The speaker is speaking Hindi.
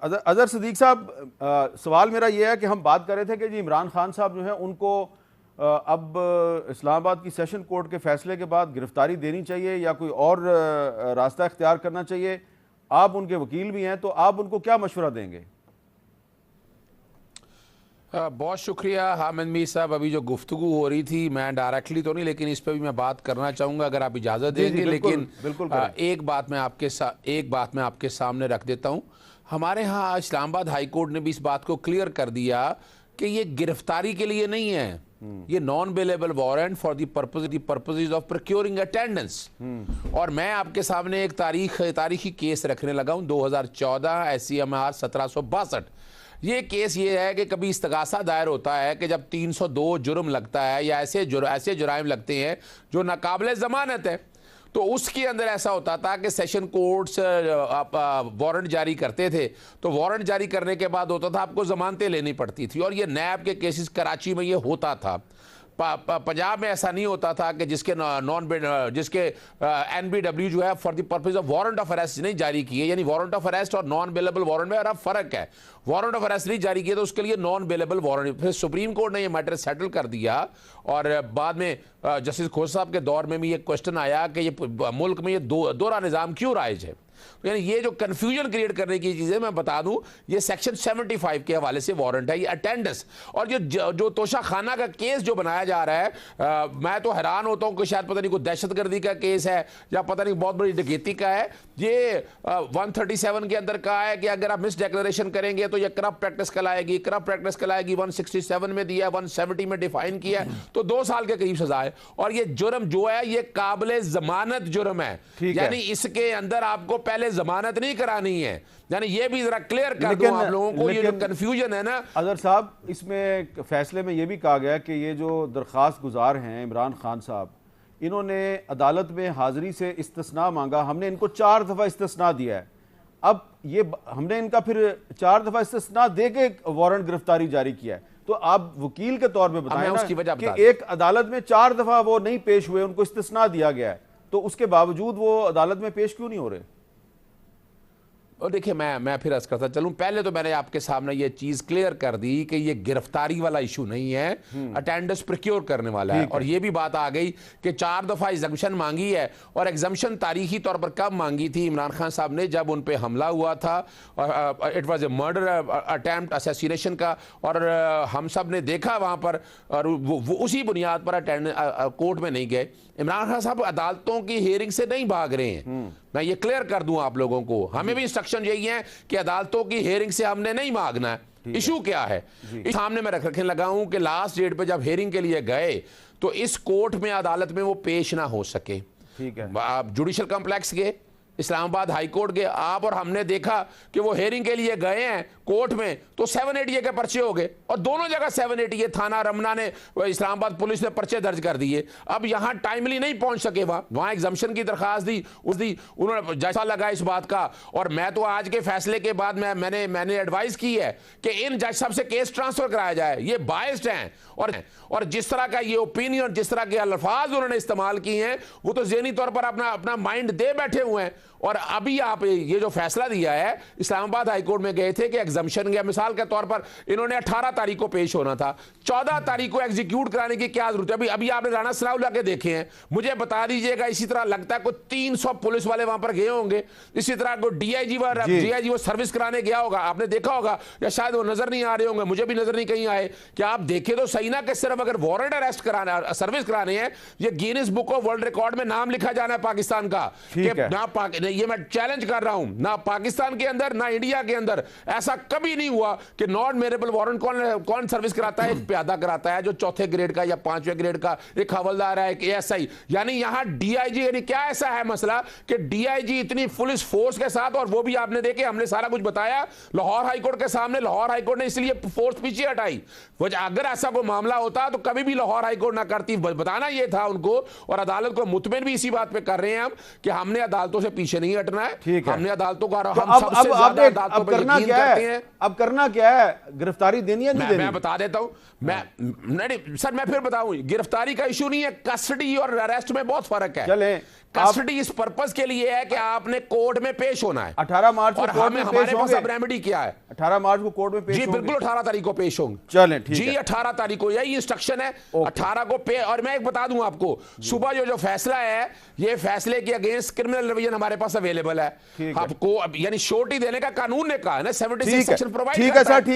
अजहर सिद्दीक साहब, सवाल मेरा ये है कि हम बात कर रहे थे कि जी इमरान खान साहब जो है उनको अब इस्लामाबाद की सेशन कोर्ट के फैसले के बाद गिरफ्तारी देनी चाहिए या कोई और रास्ता इख्तियार करना चाहिए। आप उनके वकील भी हैं, तो आप उनको क्या मशवरा देंगे? बहुत शुक्रिया हामिद मीर साहब। अभी जो गुफ्तगू हो रही थी, मैं डायरेक्टली तो नहीं, लेकिन इस पर भी मैं बात करना चाहूँगा अगर आप इजाज़त देंगे। लेकिन बिल्कुल एक बात मैं आपके सामने रख देता हूँ। हमारे यहाँ इस्लामाबाद हाई कोर्ट ने भी इस बात को क्लियर कर दिया कि ये गिरफ्तारी के लिए नहीं है, ये non bailable warrant for the purposes of procuring attendance. और मैं आपके सामने एक तारीखी केस रखने लगा हूँ, 2014 SCMR 1762। ये केस ये है कि कभी इस्तगासा दायर होता है कि जब 302 जुर्म लगता है या ऐसे जुराइम लगते हैं जो नाकाबिले ज़मानत है, तो उसके अंदर ऐसा होता था कि सेशन कोर्ट्स वारंट जारी करते थे। तो वारंट जारी करने के बाद होता था आपको जमानतें लेनी पड़ती थी, और ये नैब के केसेस कराची में ये होता था। पंजाब में ऐसा नहीं होता था कि जिसके NBW जो है for the purpose of warrant of arrest नहीं जारी किए, यानी वारंट ऑफ अरेस्ट और नॉन बेलेबल वारंट में फर्क है। वारंट ऑफ अरेस्ट नहीं जारी किया तो उसके लिए नॉन बेलेबल वारंट। फिर सुप्रीम कोर्ट ने ये मैटर सेटल कर दिया, और बाद में जस्टिस खोसा साहब के दौर में भी ये क्वेश्चन आया कि ये मुल्क में ये दोहरा निज़ाम क्यों राइज है। तो यानी ये जो कंफ्यूजन क्रिएट करने की चीजें, मैं बता दूं, ये सेक्शन 75 के हवाले से वारंट है, ये अटेंडेंस। और जो तोशा खाना का केस जो बनाया जा रहा है, मैं तो हैरान होता हूं कि शायद पता नहीं कोई दहशतगर्दी का केस है या पता नहीं बहुत बड़ी डकैती का है। ये 137 के अंदर कहा है कि अगर आप मिस डिक्लेरेशन करेंगे तो ये करप्ट प्रैक्टिस कहलाएगी। करप्ट प्रैक्टिस कहलाएगी 167 में दिया, 170 में डिफाइन किया है, तो 2 साल के करीब सजा है। और ये जुर्म जो है ये काबिले जमानत जुर्म है, यानी इसके अंदर आपको पहले जमानत नहीं करानी है। यानी ये भी जरा क्लियर कर दो आप लोगों को, ये जो कंफ्यूजन है ना। अजहर साहब, इसमें फैसले में ये भी कहा गया कि ये जो दरख्वास्त गुजार हैं इमरान खान साहब, इन्होंने अदालत में हाजिरी से इस्तिस्ना मांगा, हमने इनको 4 दफा इस्तिस्ना दिया है। अब ये हमने इनका फिर 4 दफा इस्तिस्ना दे के वारंट गिरफ्तारी जारी किया है, तो आप वकील के तौर पे बताएं ना कि एक अदालत में 4 दफा वो नहीं पेश हुए, उनको इस्तिस्ना दिया गया है, तो उसके बावजूद वो अदालत में पेश क्यों नहीं हो रहे? और देखिए, मैं फिर अर्ज करता चलूं, पहले तो मैंने आपके सामने ये चीज क्लियर कर दी कि ये गिरफ्तारी वाला इशू नहीं है, अटेंडेंस प्रोक्योर करने वाला है। और ये भी बात आ गई कि 4 दफा एग्जम्पशन मांगी है, और एग्जम्पशन तारीखी तौर पर कब मांगी थी इमरान खान साहब ने, जब उन पे हमला हुआ था, it was a murder attempt assassination का, और हम सब ने देखा वहां पर, और वो उसी बुनियाद पर कोर्ट में नहीं गए। इमरान खान साहब अदालतों की हियरिंग से नहीं भाग रहे हैं, मैं ये क्लियर कर दूं आप लोगों को। हमें भी इंस्ट्रक्शन यही है कि अदालतों की हियरिंग से हमने नहीं भागना है। इशू क्या है इस सामने मैं रखने लगा हूं कि लास्ट डेट पे जब हियरिंग के लिए गए तो इस कोर्ट में अदालत में वो पेश ना हो सके। ठीक है, आप जुडिशल कॉम्प्लेक्स गए, इस्लामाबाद हाई कोर्ट गए, आप और हमने देखा कि वो हेयरिंग के लिए गए हैं कोर्ट में तो 780 के पर्चे हो गए, और दोनों जगह 780 थाना रमना ने, इस्लामाबाद पुलिस ने पर्चे दर्ज कर दिए। अब यहां टाइमली नहीं पहुंच सके, वहां एग्जम्पशन की दरखास्त दी, उन्होंने जैसा लगा इस बात का। और मैं तो आज के फैसले के बाद मैंने एडवाइस की है कि इन जज साहब से केस ट्रांसफर कराया जाए, ये बायस्ड हैं, और जिस तरह का ये ओपिनियन, जिस तरह के अल्फाज उन्होंने इस्तेमाल किए हैं, वो तो ज़हनी तौर पर अपना माइंड दे बैठे हुए हैं। और अभी आप ये जो फैसला दिया है, इस्लामाबाद हाईकोर्ट में गए थे कि एग्जम्पशन गया, मिसाल के तौर पर इन्होंने 18 तारीख को पेश होना था, 14 तारीख को एग्जीक्यूट कराने की क्या जरूरत है? अभी आपने राणा सनाउल्लाह के देखे हैं, मुझे बता दीजिएगा, इसी तरह लगता है कोई 300 पुलिस वाले वहां पर गए होंगे, इसी तरह कोई डीआईजी वो सर्विस कराने गया होगा, आपने देखा होगा, या शायद वो नजर नहीं आ रहे होंगे, मुझे भी नजर नहीं कहीं आए। क्या आप देखे तो सही ना कि सिर्फ अगर वारंट अरेस्ट कराना, सर्विस कराने हैं, ये Guinness book of world record में नाम लिखा जाना है पाकिस्तान का। ये मैं चैलेंज कर रहा हूं, ना पाकिस्तान के अंदर ना इंडिया के अंदर ऐसा कभी नहीं हुआ कि नॉन मेरेबल वारंट कौन सर्विस कराता है? एक प्यादा कराता है जो 4थे ग्रेड का या 5वें ग्रेड का, एक हवलदार है, एक एएसआई। यानी यहां डीआईजी, यानी क्या ऐसा है मसला कि डीआईजी इतनी पुलिस फोर्स के साथ, और वो भी आपने देखे, हमने सारा कुछ बताया लाहौर हाईकोर्ट के सामने। लाहौर हाईकोर्ट ने इसलिए फोर्स पीछे हटाई, अगर ऐसा कोई मामला होता तो कभी भी लाहौर हाईकोर्ट ना करती, बताना यह था उनको। और अदालत को मुतमिन भी इसी बात पे कर रहे हैं हम कि हमने अदालतों से पीछे पीछे नहीं हटना है। ठीक है। हमने अदालतों का तो हम सबसे ज्यादा अदालतों अब पर करना यकीन क्या करते है? हैं। अब करना क्या है? गिरफ्तारी देनी है नहीं देनी? मैं बता देता हूं। नहीं सर, मैं फिर बताऊं, गिरफ्तारी का इशू नहीं है, कस्टडी और अरेस्ट में बहुत फर्क है। चलें, कस्टडी इस पर्पस के लिए है कि आपने कोर्ट में पेश होना है। 18 मार्च को और कोर्ट में पेश हमारे पास होंगे। अब रेमेडी क्या है? 18 मार्च को कोर्ट में पेश जी होंगे। बिल्कुल 18 तारीख को पेश होंगे। चलें, ठीक जी है। 18 तारीख को यही इंस्ट्रक्शन है। 18 को पे। और मैं एक बता दूं आपको, सुबह जो फैसला है, ये फैसले के अगेंस्ट क्रिमिनल रिवीजन हमारे पास अवेलेबल है। आपको यानी श्योरिटी देने का कानून ने कहा है ना, 76 सेक्शन प्रोवाइड ठीक है सर, ठीक